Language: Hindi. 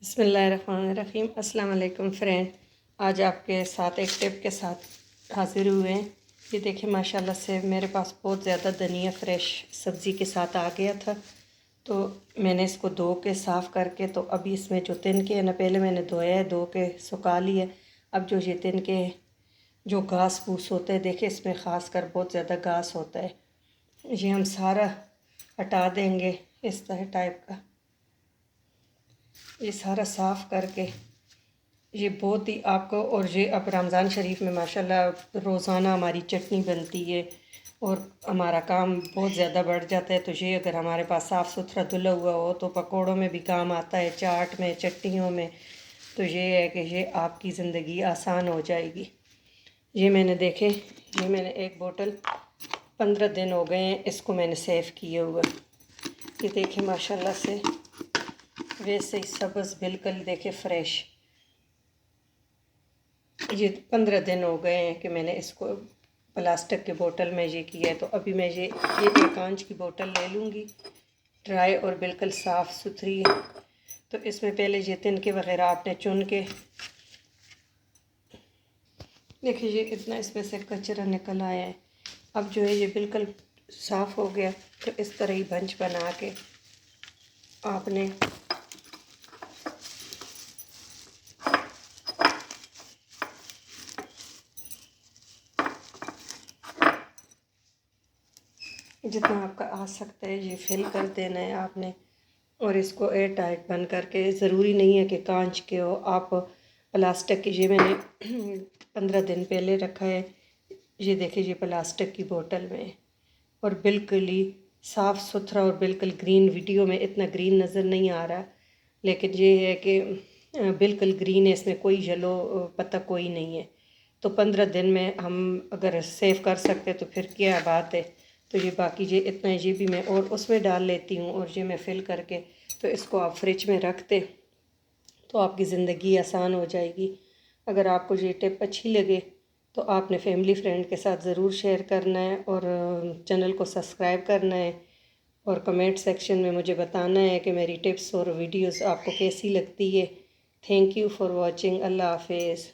बिस्मिल्लाहिर्रहमानिर्रहीम। अस्सलाम वालेकुम फ्रेंड, आज आपके साथ एक टिप के साथ हाज़िर हुए हैं। ये देखिए माशाल्लाह से मेरे पास बहुत ज़्यादा धनिया फ्रेश सब्ज़ी के साथ आ गया था, तो मैंने इसको धो के साफ़ करके तो अभी इसमें जो तिनके हैं ना, पहले मैंने धोया है, धो के सुखा लिए। अब जो ये तिनके जो घास फूस होते हैं, देखिए इसमें ख़ास कर बहुत ज़्यादा घास होता है, ये हम सारा हटा देंगे इस तरह टाइप का। ये सारा साफ़ करके ये बहुत ही आपको, और ये अब रमज़ान शरीफ में माशाल्लाह रोज़ाना हमारी चटनी बनती है और हमारा काम बहुत ज़्यादा बढ़ जाता है। तो ये अगर हमारे पास साफ़ सुथरा धुला हुआ हो तो पकौड़ों में भी काम आता है, चाट में, चटनियों में। तो ये है कि ये आपकी ज़िंदगी आसान हो जाएगी। ये मैंने देखे, ये मैंने एक बोतल 15 दिन हो गए हैं इसको मैंने सेव किए हुए। ये देखे माशाल्लाह से वैसे ही सब्ज़ बिल्कुल देखे फ्रेश। ये 15 दिन हो गए हैं कि मैंने इसको प्लास्टिक के बोतल में ये किया है। तो अभी मैं ये एक कांच की बोतल ले लूँगी, ड्राई और बिल्कुल साफ़ सुथरी है। तो इसमें पहले ये तिनके वगैरह आपने चुन के, देखिए ये इतना इसमें से कचरा निकल आया है। अब जो है ये बिल्कुल साफ़ हो गया। तो इस तरह ही बंच बना के आपने जितना आपका आ सकता है ये फिल कर देना है आपने। और इसको एयर टाइट बंद करके, ज़रूरी नहीं है कि कांच के हो, आप प्लास्टिक की, ये मैंने 15 दिन पहले रखा है। ये देखिए ये प्लास्टिक की बोतल में और बिल्कुल ही साफ़ सुथरा और बिल्कुल ग्रीन। वीडियो में इतना ग्रीन नज़र नहीं आ रहा, लेकिन ये है कि बिल्कुल ग्रीन है, इसमें कोई येलो पत्ता कोई नहीं है। तो 15 दिन में हम अगर सेव कर सकते तो फिर क्या बात है। तो ये बाकी ये इतना ये भी मैं और उसमें डाल लेती हूँ और ये मैं फिल करके, तो इसको आप फ्रिज में रखते तो आपकी ज़िंदगी आसान हो जाएगी। अगर आपको ये टिप अच्छी लगे तो आपने फैमिली फ्रेंड के साथ ज़रूर शेयर करना है और चैनल को सब्सक्राइब करना है और कमेंट सेक्शन में मुझे बताना है कि मेरी टिप्स और वीडियोस आपको कैसी लगती है। Thank you for watching. अल्लाह हाफिज़।